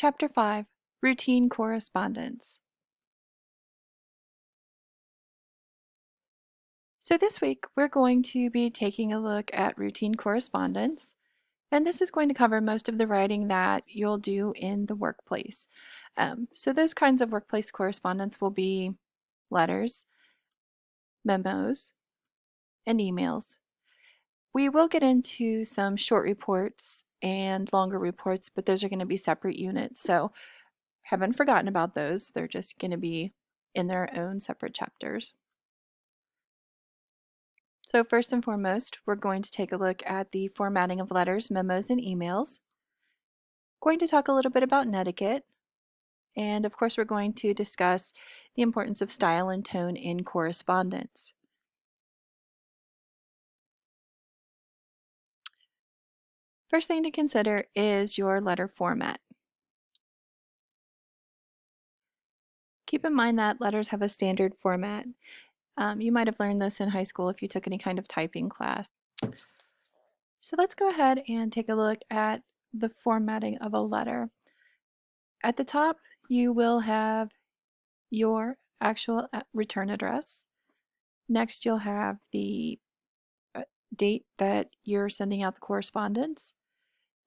Chapter 5, Routine Correspondence. So this week we're going to be taking a look at routine correspondence, and this is going to cover most of the writing that you'll do in the workplace. So those kinds of workplace correspondence will be letters, memos, and emails. We will get into some short reports and longer reports, but those are going to be separate units, so haven't forgotten about those. They're just going to be in their own separate chapters. So first and foremost, we're going to take a look at the formatting of letters, memos, and emails. Going to talk a little bit about Netiquette, and of course we're going to discuss the importance of style and tone in correspondence. First thing to consider is your letter format. Keep in mind that letters have a standard format. You might have learned this in high school if you took any kind of typing class. So let's go ahead and take a look at the formatting of a letter. At the top, you will have your actual return address. Next, you'll have the date that you're sending out the correspondence.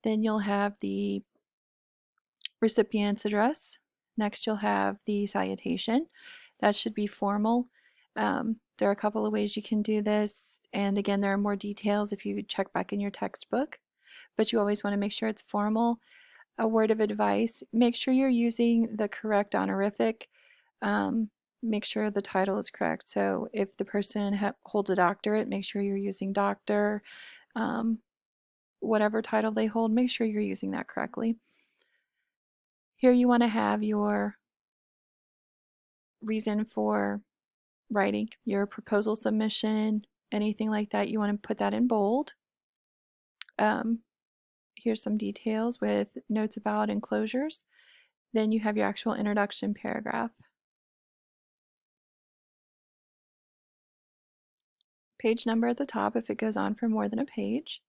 Then you'll have the recipient's address. Next, you'll have the salutation. That should be formal. There are a couple of ways you can do this, and again, there are more details if you check back in your textbook, but you always want to make sure it's formal. A word of advice, make sure you're using the correct honorific. Make sure the title is correct. So if the person holds a doctorate, make sure you're using doctor. Whatever title they hold, make sure you're using that correctly. Here you want to have your reason for writing, your proposal submission, anything like that. You want to put that in bold. Here's some details with notes about enclosures. Then you have your actual introduction paragraph. Page number at the top if it goes on for more than a page.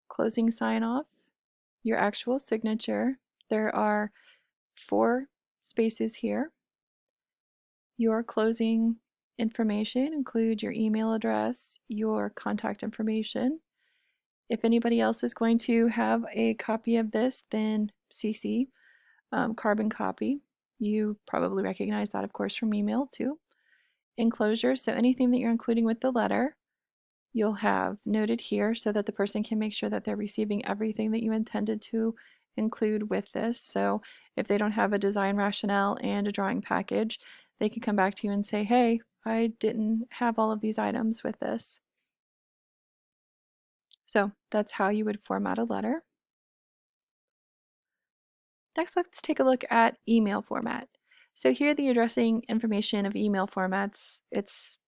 Closing sign off, your actual signature. There are 4 spaces here. Your closing information include your email address, your contact information. If anybody else is going to have a copy of this, then CC, carbon copy. You probably recognize that, of course, from email too. Enclosure, so anything that you're including with the letter, you'll have noted here so that the person can make sure that they're receiving everything that you intended to include with this. So if they don't have a design rationale and a drawing package, they can come back to you and say, hey, I didn't have all of these items with this. So that's how you would format a letter. Next, let's take a look at email format. So here the addressing information of email formats, it's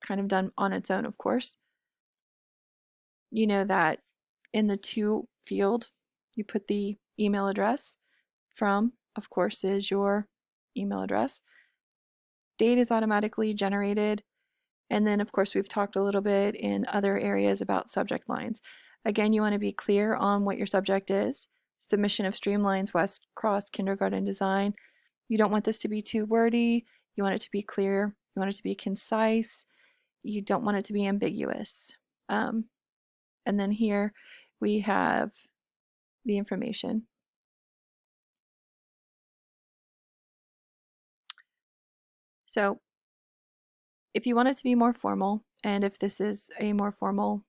kind of done on its own, of course. You know that in the to field, you put the email address. From, of course, is your email address. Date is automatically generated. And then, of course, we've talked a little bit in other areas about subject lines. Again, you want to be clear on what your subject is. Submission of Streamlines West Cross Kindergarten Design. You don't want this to be too wordy. You want it to be clear. You want it to be concise. You don't want it to be ambiguous. And then here we have the information. So if you want it to be more formal, and if this is a more formal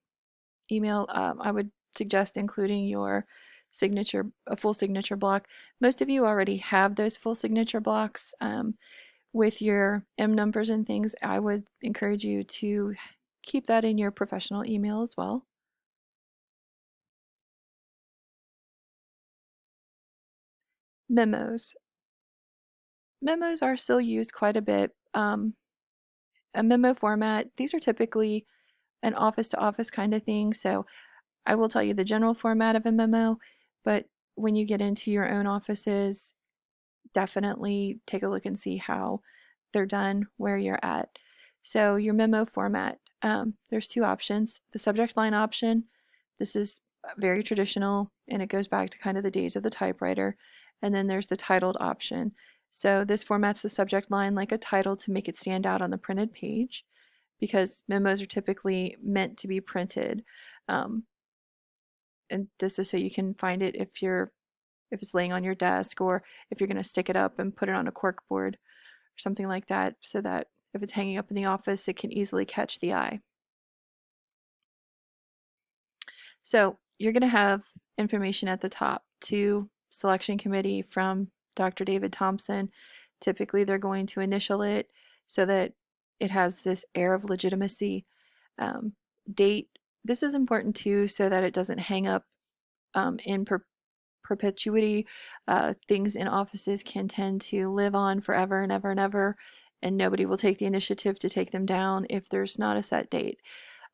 email, I would suggest including your signature, a full signature block. Most of you already have those full signature blocks. With your M numbers and things, I would encourage you to keep that in your professional email as well. Memos. Memos are still used quite a bit. A memo format, these are typically an office to office kind of thing, so I will tell you the general format of a memo, but when you get into your own offices, definitely take a look and see how they're done where you're at. So your memo format, there's 2 options. The subject line option, this is very traditional, and it goes back to kind of the days of the typewriter. And then there's the titled option. So this formats the subject line like a title to make it stand out on the printed page, because memos are typically meant to be printed. Um, and this is so you can find it if it's laying on your desk, or if you're going to stick it up and put it on a cork board or something like that, so that if it's hanging up in the office, it can easily catch the eye. So you're going to have information at the top: to selection committee from Dr. David Thompson. Typically, they're going to initial it so that it has this air of legitimacy. Um, Date. This is important too, so that it doesn't hang up in perpetuity. Things in offices can tend to live on forever and ever and ever, and nobody will take the initiative to take them down if there's not a set date.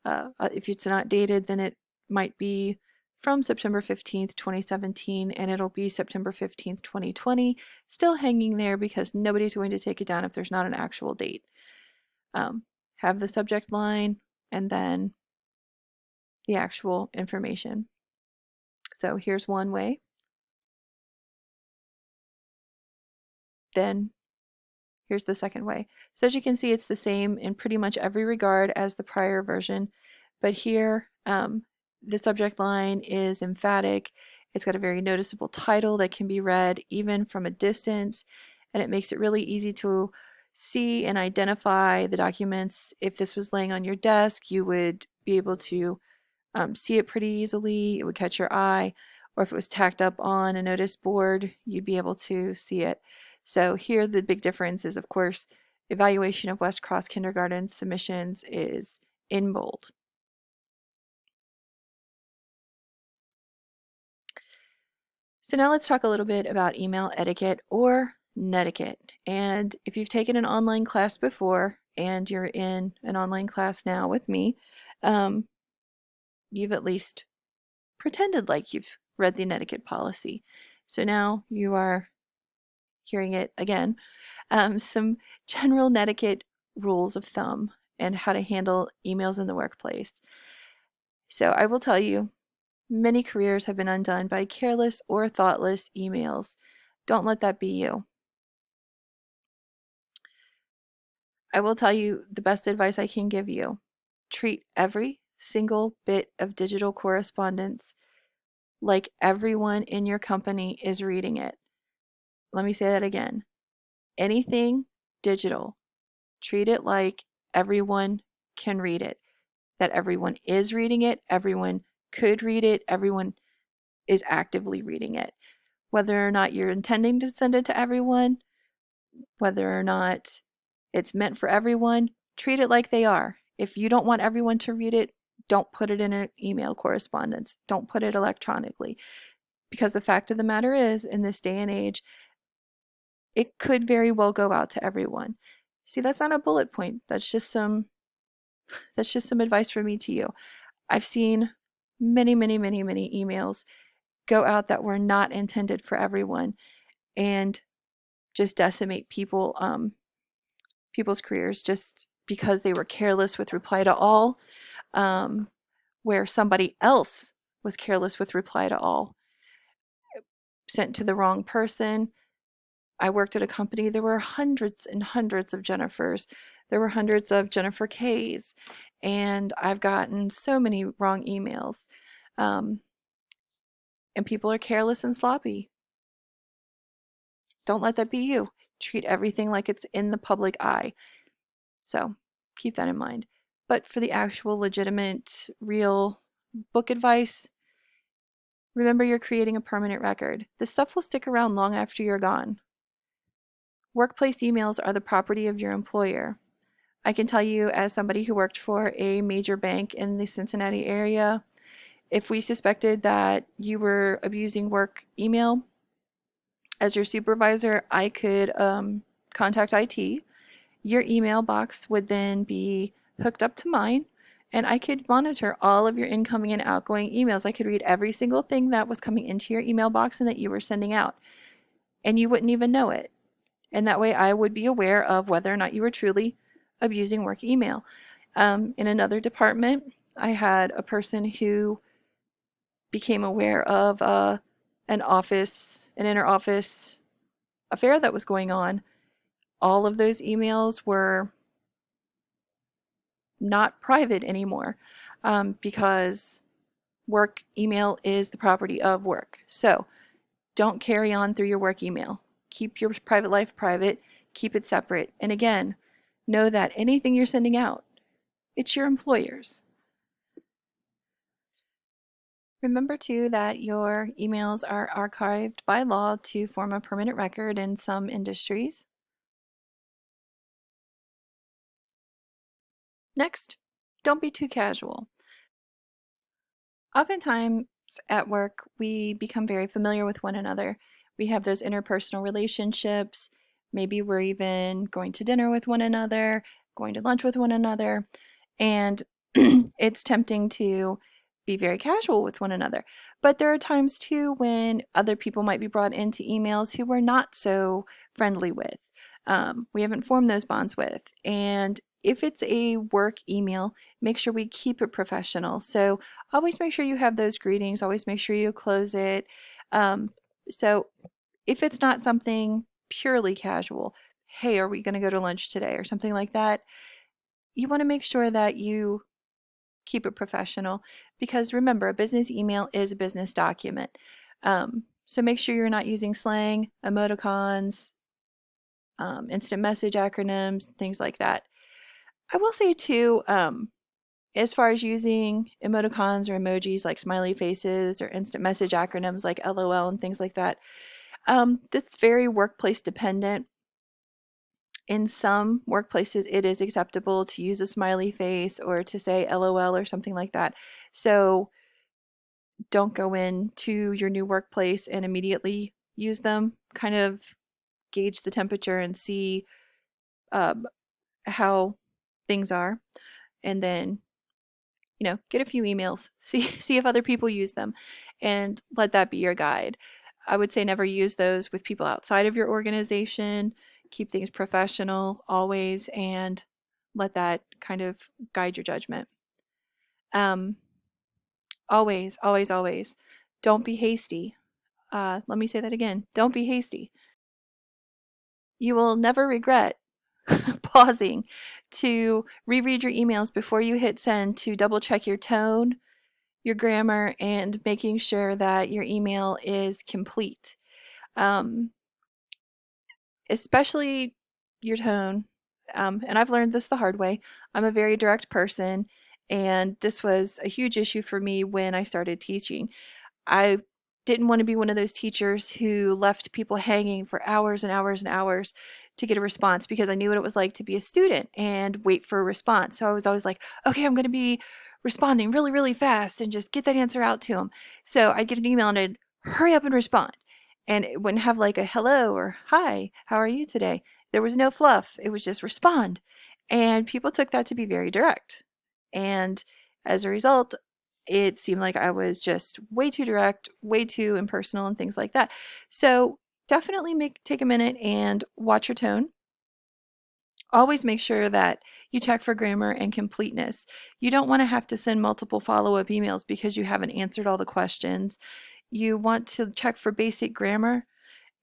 If it's not dated, then it might be from September 15th, 2017, and it'll be September 15th, 2020, still hanging there because nobody's going to take it down if there's not an actual date. Have the subject line and then the actual information. So here's one way. Then here's the second way. So as you can see, it's the same in pretty much every regard as the prior version, but here the subject line is emphatic. It's got a very noticeable title that can be read even from a distance, and it makes it really easy to see and identify the documents. If this was laying on your desk, you would be able to see it pretty easily. It would catch your eye. Or if it was tacked up on a notice board, you'd be able to see it. So here the big difference is, of course, evaluation of West Cross kindergarten submissions is in bold. So now let's talk a little bit about email etiquette, or Netiquette. And if you've taken an online class before and you're in an online class now with me, you've at least pretended like you've read the Netiquette policy. So now you are hearing it again. Some general Netiquette rules of thumb and how to handle emails in the workplace. So I will tell you, many careers have been undone by careless or thoughtless emails. Don't let that be you. I will tell you the best advice I can give you. Treat every single bit of digital correspondence like everyone in your company is reading it. Let me say that again. Anything digital, treat it like everyone can read it, that everyone is reading it, everyone could read it, everyone is actively reading it. Whether or not you're intending to send it to everyone, whether or not it's meant for everyone, treat it like they are. If you don't want everyone to read it, don't put it in an email correspondence. Don't put it electronically. Because the fact of the matter is, in this day and age, it could very well go out to everyone. See, that's not a bullet point. That's just some advice from me to you. I've seen many emails go out that were not intended for everyone and just decimate people's careers just because they were careless with reply to all, where somebody else was careless with reply to all, sent to the wrong person. I worked at a company, there were hundreds and hundreds of Jennifers. There were hundreds of Jennifer K's, and I've gotten so many wrong emails. And people are careless and sloppy. Don't let that be you. Treat everything like it's in the public eye. So keep that in mind. But for the actual legitimate, real book advice, remember you're creating a permanent record. This stuff will stick around long after you're gone. Workplace emails are the property of your employer. I can tell you, as somebody who worked for a major bank in the Cincinnati area, if we suspected that you were abusing work email, as your supervisor, I could contact IT. Your email box would then be hooked up to mine, and I could monitor all of your incoming and outgoing emails. I could read every single thing that was coming into your email box and that you were sending out, and you wouldn't even know it. And that way I would be aware of whether or not you were truly abusing work email. In another department, I had a person who became aware of an inter-office affair that was going on, all of those emails were not private anymore, because work email is the property of work. So don't carry on through your work email. Keep your private life private, keep it separate. And again, know that anything you're sending out, it's your employer's. Remember too that your emails are archived by law to form a permanent record in some industries. Next, don't be too casual. Oftentimes at work, we become very familiar with one another. We have those interpersonal relationships. Maybe we're even going to dinner with one another, going to lunch with one another, and it's tempting to be very casual with one another. But there are times too when other people might be brought into emails who we're not so friendly with. We haven't formed those bonds with. And if it's a work email, make sure we keep it professional. So always make sure you have those greetings, always make sure you close it. So if it's not something purely casual, hey, are we going to go to lunch today or something like that, you want to make sure that you keep it professional, because remember, a business email is a business document. So make sure you're not using slang, emoticons, instant message acronyms, things like that. I will say too, as far as using emoticons or emojis like smiley faces or instant message acronyms like LOL and things like that, that's very workplace dependent. In some workplaces, it is acceptable to use a smiley face or to say LOL or something like that. So don't go into your new workplace and immediately use them. Kind of gauge the temperature and see how things are, and then get a few emails, see if other people use them, and let that be your guide. I would say never use those with people outside of your organization. Keep things professional always, and let that kind of guide your judgment. Always, always, always, don't be hasty. Let me say that again. Don't be hasty. You will never regret pausing to reread your emails before you hit send, to double check your tone, your grammar, and making sure that your email is complete. Especially your tone. And I've learned this the hard way. I'm a very direct person, and this was a huge issue for me when I started teaching. I didn't want to be one of those teachers who left people hanging for hours and hours and hours to get a response, because I knew what it was like to be a student and wait for a response. So I was always like, okay, I'm going to be responding really, really fast and just get that answer out to them. So I'd get an email and I'd hurry up and respond. And it wouldn't have like a hello or hi, how are you today? There was no fluff. It was just respond. And people took that to be very direct. And as a result, it seemed like I was just way too direct, way too impersonal, and things like that. So definitely take a minute and watch your tone. Always make sure that you check for grammar and completeness. You don't want to have to send multiple follow-up emails because you haven't answered all the questions. You want to check for basic grammar.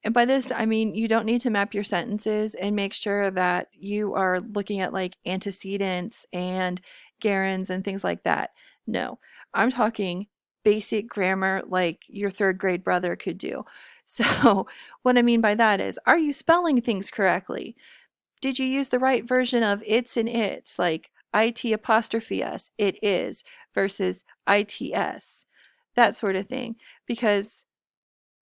And by this, I mean you don't need to map your sentences and make sure that you are looking at like antecedents and gerunds and things like that. No, I'm talking basic grammar like your third grade brother could do. So, what I mean by that is, are you spelling things correctly? Did you use the right version of it's and it's, like IT apostrophe S, it is, versus ITS, that sort of thing? Because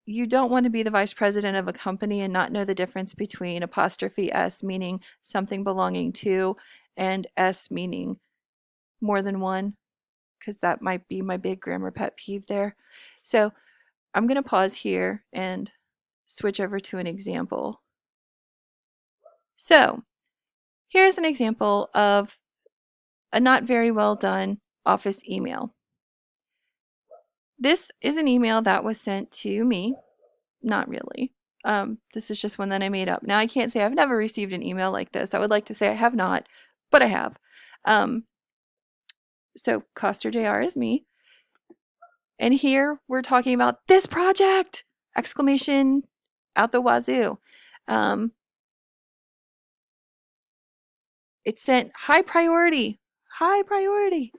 you don't want to be the vice president of a company and not know the difference between apostrophe S meaning something belonging to and S meaning more than one, because that might be my big grammar pet peeve there. So I'm going to pause here and switch over to an example. So here's an example of a not very well done office email. This is an email that was sent to me. Not really. This is just one that I made up. Now, I can't say I've never received an email like this. I would like to say I have not, but I have. So Coster JR is me. And here we're talking about this project! Exclamation out the wazoo. It's sent high priority. High priority.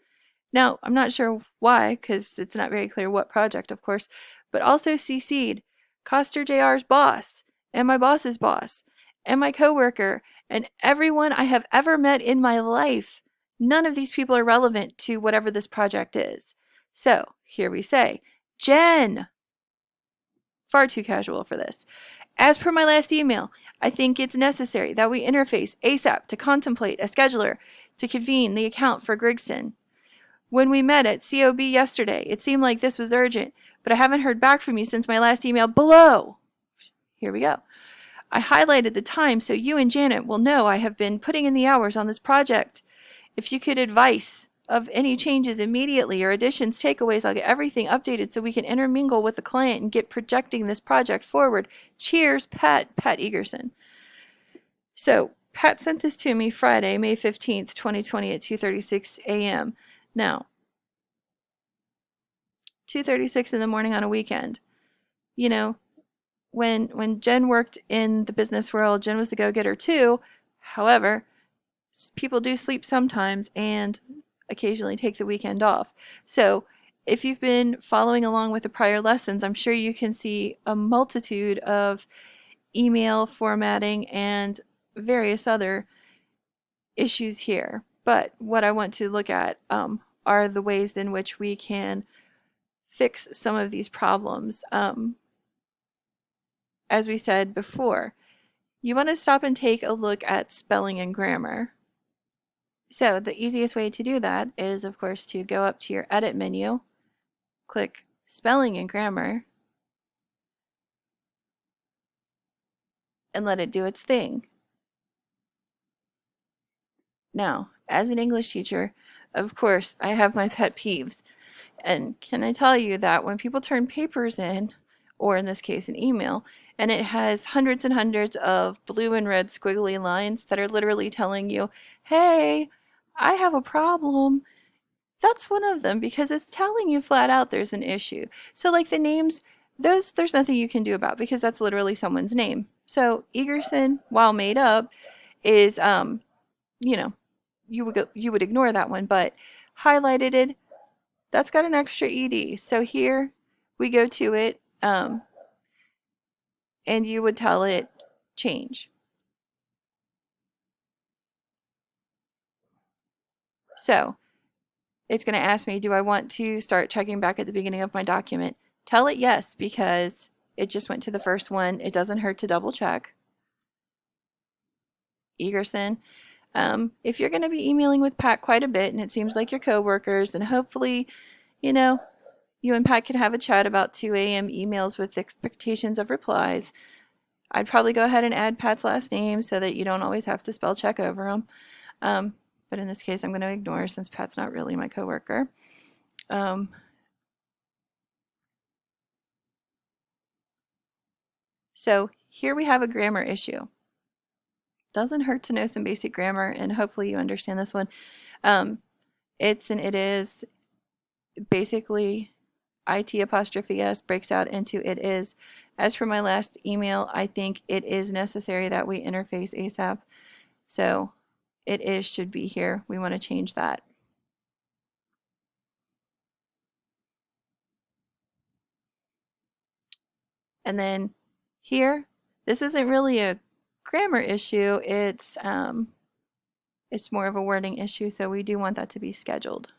Now, I'm not sure why, because it's not very clear what project, of course, but also CC'd Coster JR's boss, and my boss's boss, and my coworker, and everyone I have ever met in my life. None of these people are relevant to whatever this project is. So, here we say, Jen. Far too casual for this. As per my last email, I think it's necessary that we interface ASAP to contemplate a scheduler to convene the account for Grigson. When we met at COB yesterday, it seemed like this was urgent, but I haven't heard back from you since my last email below. Here we go. I highlighted the time so you and Janet will know I have been putting in the hours on this project. If you could advise of any changes immediately or additions, takeaways, I'll get everything updated so we can intermingle with the client and get projecting this project forward. Cheers, Pat Egerson. So Pat sent this to me Friday, May 15th, 2020 at 2:36 a.m. Now, 2:36 in the morning on a weekend. You know, when Jen worked in the business world, Jen was the go-getter too. However, people do sleep sometimes and occasionally take the weekend off. So if you've been following along with the prior lessons, I'm sure you can see a multitude of email formatting and various other issues here. But what I want to look at are the ways in which we can fix some of these problems. As we said before, you want to stop and take a look at spelling and grammar. So the easiest way to do that is, of course, to go up to your Edit menu, click Spelling and Grammar, and let it do its thing. Now, as an English teacher, of course, I have my pet peeves. And can I tell you that when people turn papers in, or in this case an email, and it has hundreds and hundreds of blue and red squiggly lines that are literally telling you, hey, I have a problem. That's one of them because it's telling you flat out there's an issue. So like the names, those there's nothing you can do about because that's literally someone's name. So Egerson, while made up, is you know, you would ignore that one, but highlighted it, that's got an extra ed. So here we go to it, and you would tell it change. So it's going to ask me, do I want to start checking back at the beginning of my document? Tell it yes, because it just went to the first one. It doesn't hurt to double check. Egerson. If you're going to be emailing with Pat quite a bit, and it seems like your coworkers, and hopefully, you know, you and Pat can have a chat about 2 a.m. emails with expectations of replies. I'd probably go ahead and add Pat's last name so that you don't always have to spell check over them. But in this case, I'm going to ignore since Pat's not really my coworker. So here we have a grammar issue. Doesn't hurt to know some basic grammar, and hopefully you understand this one. It's and it is basically IT apostrophe S breaks out into it is. As for my last email, I think it is necessary that we interface ASAP. So it is should be here. We want to change that. And then here, this isn't really a grammar issue. It's more of a wording issue, so we do want that to be scheduled.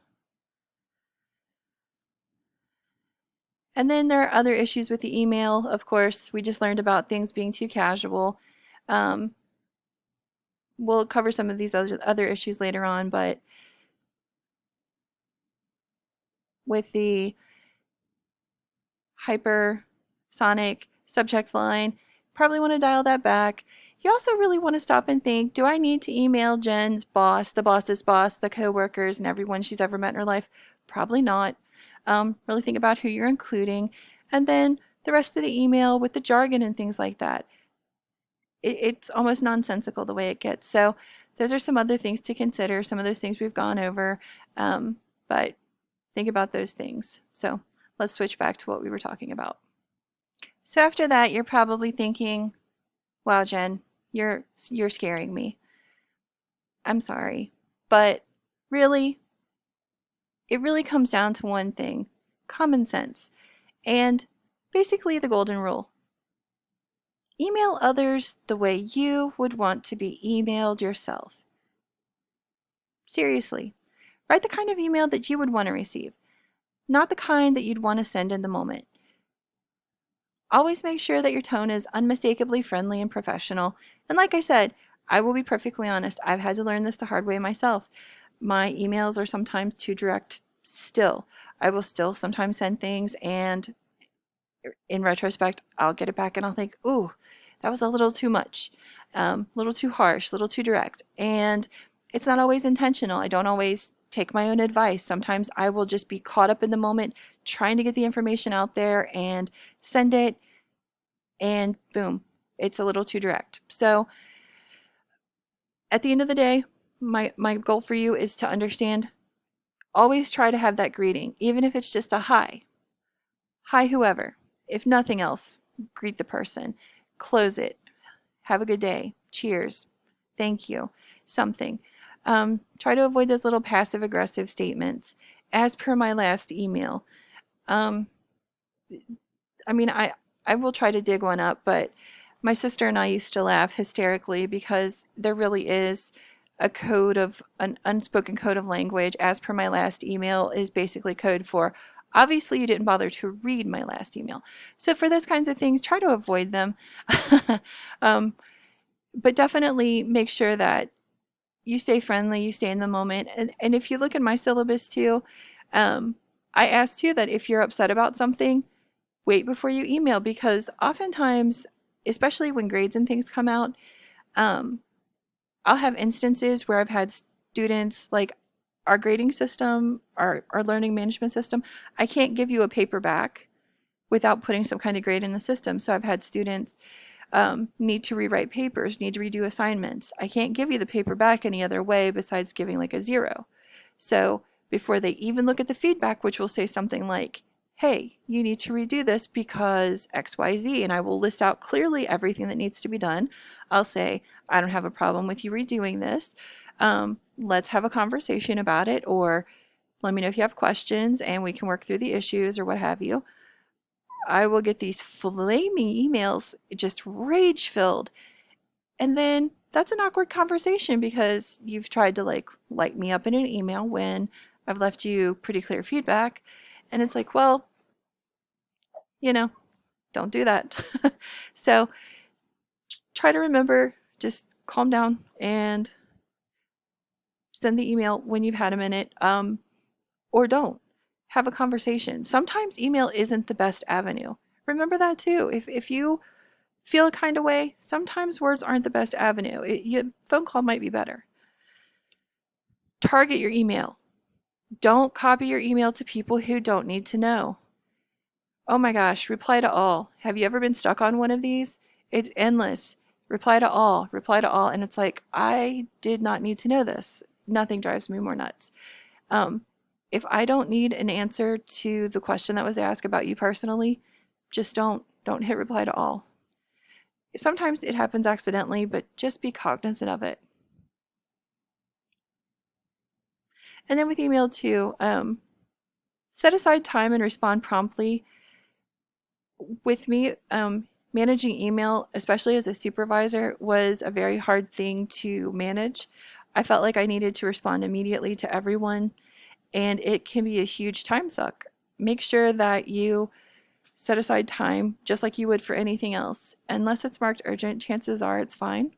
And then there are other issues with the email. Of course, we just learned about things being too casual. We'll cover some of these other issues later on, but with the hypersonic subject line, probably want to dial that back. You also really want to stop and think, do I need to email Jen's boss, the boss's boss, the coworkers, and everyone she's ever met in her life? Probably not. Really think about who you're including, and then the rest of the email with the jargon and things like that. It's almost nonsensical the way it gets. So those are some other things to consider, some of those things we've gone over, but think about those things. So let's switch back to what we were talking about. So after that, you're probably thinking, wow, Jen, you're scaring me. I'm sorry. But really, it really comes down to one thing: common sense. And basically the golden rule. Email others the way you would want to be emailed yourself. Seriously, write the kind of email that you would want to receive, not the kind that you'd want to send in the moment. Always make sure that your tone is unmistakably friendly and professional. And like I said, I will be perfectly honest, I've had to learn this the hard way myself. My emails are sometimes too direct still. I will still sometimes send things, and in retrospect, I'll get it back and I'll think, ooh, that was a little too much, a little too harsh, a little too direct. And it's not always intentional. I don't always take my own advice. Sometimes I will just be caught up in the moment trying to get the information out there and send it, and boom, it's a little too direct. So at the end of the day, my goal for you is to understand, always try to have that greeting, even if it's just a hi. Hi, whoever. If nothing else, greet the person. Close it. Have a good day. Cheers. Thank you. Something. Try to avoid those little passive aggressive statements. As per my last email. I mean, I will try to dig one up, but my sister and I used to laugh hysterically because there really is an unspoken code of language. As per my last email is basically code for, obviously you didn't bother to read my last email. So for those kinds of things, try to avoid them. But definitely make sure that you stay friendly, you stay in the moment. And if you look at my syllabus too, I asked you that if you're upset about something, wait before you email, because oftentimes, especially when grades and things come out, I'll have instances where I've had students, like our grading system, our learning management system, I can't give you a paper back without putting some kind of grade in the system. So I've had students need to rewrite papers, need to redo assignments. I can't give you the paper back any other way besides giving like a 0. So before they even look at the feedback, which will say something like, hey, you need to redo this because XYZ, and I will list out clearly everything that needs to be done. I'll say, I don't have a problem with you redoing this. Let's have a conversation about it, or let me know if you have questions and we can work through the issues or what have you. I will get these flaming emails, just rage filled. And then that's an awkward conversation because you've tried to like light me up in an email when I've left you pretty clear feedback. And it's like, well, don't do that. So try to remember, just calm down and send the email when you've had a minute, or don't. Have a conversation. Sometimes email isn't the best avenue. Remember that too. If you feel a kind of way, sometimes words aren't the best avenue. Phone call might be better. Target your email. Don't copy your email to people who don't need to know. Oh my gosh, reply to all. Have you ever been stuck on one of these? It's endless. Reply to all, reply to all. And it's like, I did not need to know this. Nothing drives me more nuts. If I don't need an answer to the question that was asked about you personally, just don't hit reply to all. Sometimes it happens accidentally, but just be cognizant of it. And then with email too, set aside time and respond promptly. With me, managing email, especially as a supervisor, was a very hard thing to manage. I felt like I needed to respond immediately to everyone, and it can be a huge time suck. Make sure that you set aside time just like you would for anything else. Unless it's marked urgent, chances are it's fine.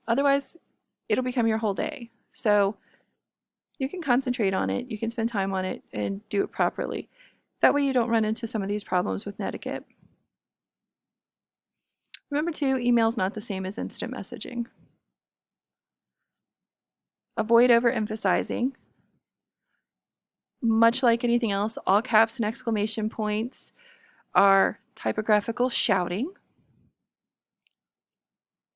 Otherwise, it'll become your whole day. So you can concentrate on it, you can spend time on it, and do it properly. That way you don't run into some of these problems with Netiquette. Remember too, email's not the same as instant messaging. Avoid overemphasizing. Much like anything else, all caps and exclamation points are typographical shouting.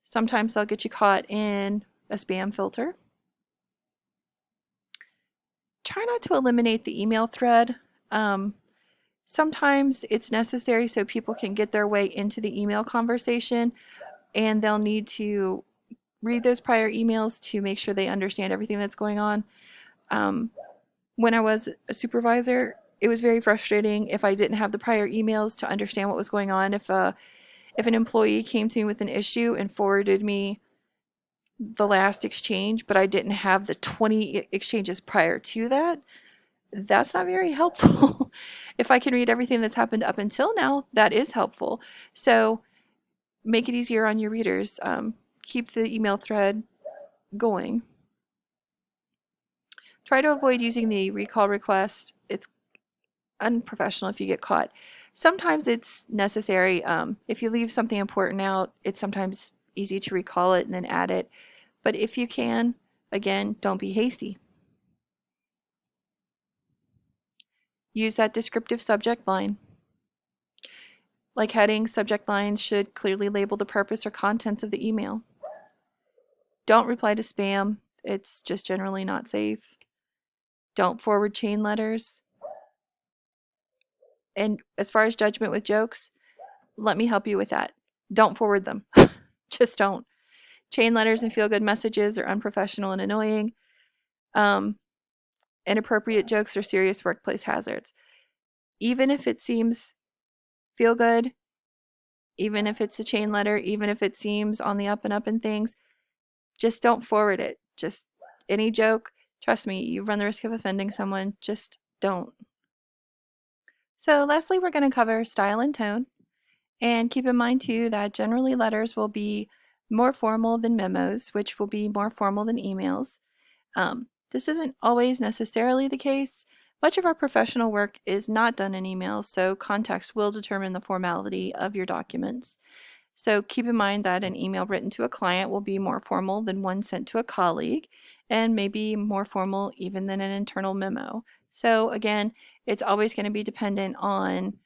Sometimes they'll get you caught in a spam filter. Try not to eliminate the email thread. Sometimes it's necessary so people can get their way into the email conversation, and they'll need to read those prior emails to make sure they understand everything that's going on. When I was a supervisor, it was very frustrating if I didn't have the prior emails to understand what was going on. If an employee came to me with an issue and forwarded me the last exchange, but I didn't have the 20 exchanges prior to that, that's not very helpful. If I can read everything that's happened up until now, that is helpful. So make it easier on your readers. Keep the email thread going. Try to avoid using the recall request. It's unprofessional if you get caught. Sometimes it's necessary. If you leave something important out, it's sometimes easy to recall it and then add it. But if you can, again, don't be hasty. Use that descriptive subject line. Like headings, subject lines should clearly label the purpose or contents of the email. Don't reply to spam. It's just generally not safe. Don't forward chain letters. And as far as judgment with jokes, let me help you with that. Don't forward them. Just don't. Chain letters and feel-good messages are unprofessional and annoying. Inappropriate jokes are serious workplace hazards. Even if it seems feel-good, even if it's a chain letter, even if it seems on the up and up in things, just don't forward it. Just any joke, trust me, you run the risk of offending someone. Just don't. So lastly, we're going to cover style and tone. And keep in mind too that generally letters will be more formal than memos, which will be more formal than emails. This isn't always necessarily the case. Much of our professional work is not done in emails, so context will determine the formality of your documents. So keep in mind that an email written to a client will be more formal than one sent to a colleague, and maybe more formal even than an internal memo. So again, it's always going to be dependent on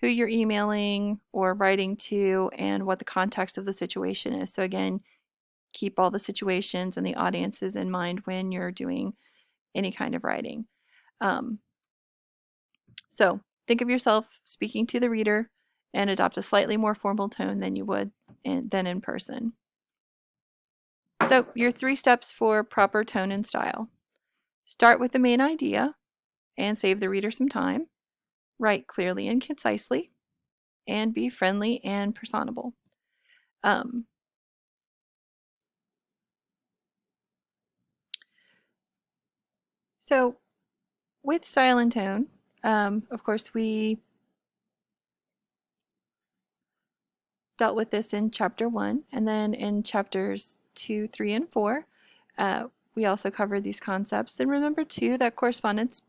who you're emailing or writing to and what the context of the situation is. So again, keep all the situations and the audiences in mind when you're doing any kind of writing. So think of yourself speaking to the reader and adopt a slightly more formal tone than you would than in person. So your 3 steps for proper tone and style. Start with the main idea and save the reader some time. Write clearly and concisely, and be friendly and personable. So with style and tone, of course, we dealt with this in chapter 1, and then in chapters 2, 3, and 4, we also covered these concepts. And remember too that correspondence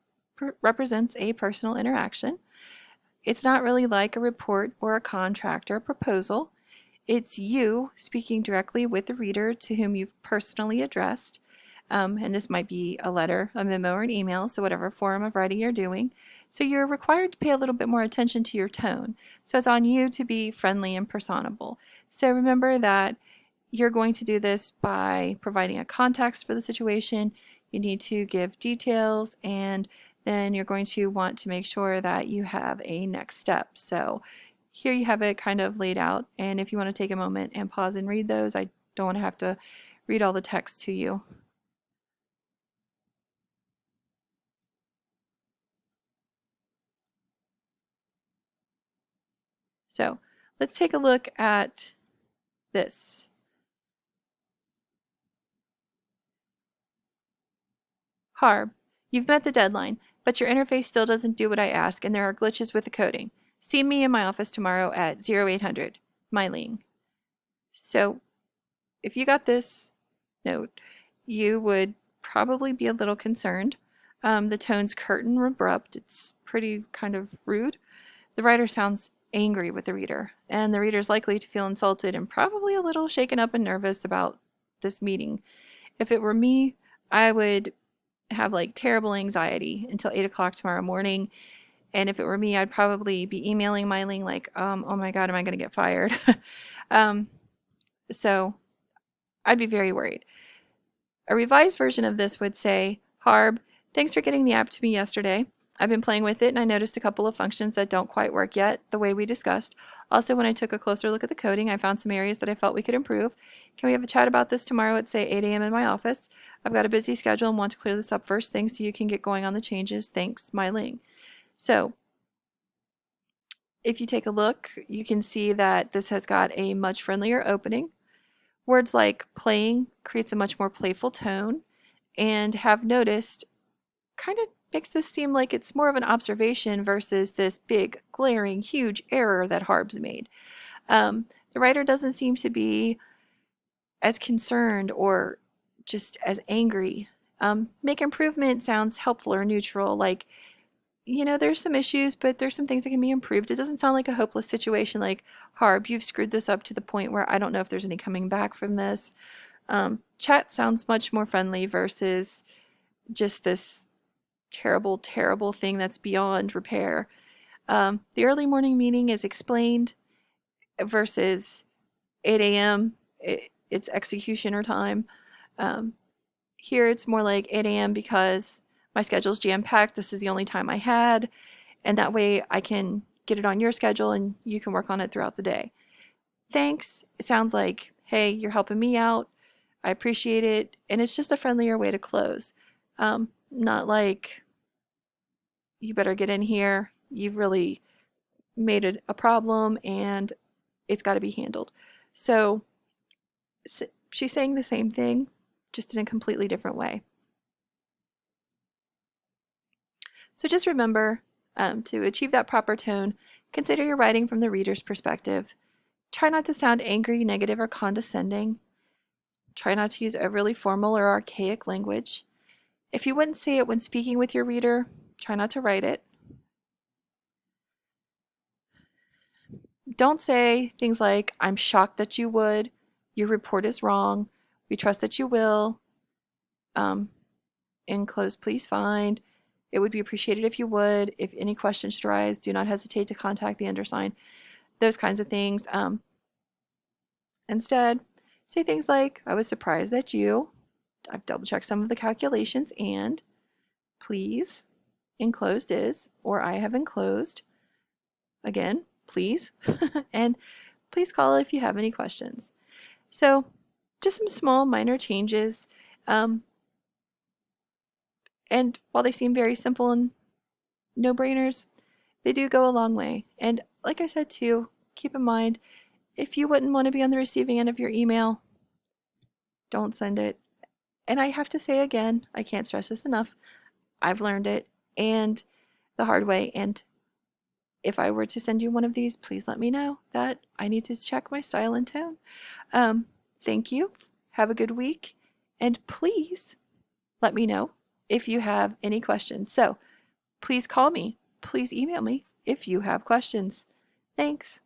represents a personal interaction. It's not really like a report or a contract or a proposal. It's you speaking directly with the reader to whom you've personally addressed. And this might be a letter, a memo, or an email, so whatever form of writing you're doing. So you're required to pay a little bit more attention to your tone. So it's on you to be friendly and personable. So remember that you're going to do this by providing a context for the situation. You need to give details, and then you're going to want to make sure that you have a next step. So here you have it kind of laid out, and if you want to take a moment and pause and read those, I don't want to have to read all the text to you. So let's take a look at this. Harb, you've met the deadline, but your interface still doesn't do what I ask, and there are glitches with the coding. See me in my office tomorrow at 0800, Mylene. So if you got this note, you would probably be a little concerned. The tone's curt and abrupt. It's pretty kind of rude. The writer sounds angry with the reader, and the reader's likely to feel insulted and probably a little shaken up and nervous about this meeting. If it were me, I would have like terrible anxiety until 8 o'clock tomorrow morning. And if it were me, I'd probably be emailing Mylene like, oh my God, am I going to get fired? So I'd be very worried. A revised version of this would say, Harb, thanks for getting the app to me yesterday. I've been playing with it and I noticed a couple of functions that don't quite work yet the way we discussed. Also, when I took a closer look at the coding, I found some areas that I felt we could improve. Can we have a chat about this tomorrow at say 8 a.m. in my office? I've got a busy schedule and want to clear this up first thing so you can get going on the changes. Thanks, My Ling. So if you take a look, you can see that this has got a much friendlier opening. Words like playing creates a much more playful tone, and have noticed kind of makes this seem like it's more of an observation versus this big, glaring, huge error that Harb's made. The writer doesn't seem to be as concerned or just as angry. Make improvement sounds helpful or neutral, like, you know, there's some issues, but there's some things that can be improved. It doesn't sound like a hopeless situation like, Harb, you've screwed this up to the point where I don't know if there's any coming back from this. Chat sounds much more friendly versus just this terrible, terrible thing that's beyond repair. The early morning meeting is explained versus 8 a.m. It's executioner time. Here it's more like 8 a.m. because my schedule's jam-packed. This is the only time I had, and that way I can get it on your schedule and you can work on it throughout the day. Thanks. It sounds like, hey, you're helping me out. I appreciate it. And it's just a friendlier way to close. Not like, you better get in here. You've really made it a problem and it's got to be handled. So she's saying the same thing, just in a completely different way. So just remember, to achieve that proper tone, consider your writing from the reader's perspective. Try not to sound angry, negative, or condescending. Try not to use overly formal or archaic language. If you wouldn't say it when speaking with your reader, try not to write it. Don't say things like, I'm shocked that you would, your report is wrong, we trust that you will, enclosed please find, it would be appreciated if you would, if any questions should arise, do not hesitate to contact the undersigned, those kinds of things. Instead, say things like, I was surprised that you, I've double checked some of the calculations, and please, enclosed is, or I have enclosed, again, please, and please call if you have any questions. So just some small minor changes. And while they seem very simple and no-brainers, they do go a long way. And like I said too, keep in mind, if you wouldn't want to be on the receiving end of your email, don't send it. And I have to say again, I can't stress this enough, I've learned it and the hard way. And if I were to send you one of these, please let me know that I need to check my style and tone. Thank you. Have a good week. And please let me know if you have any questions. So please call me. Please email me if you have questions. Thanks.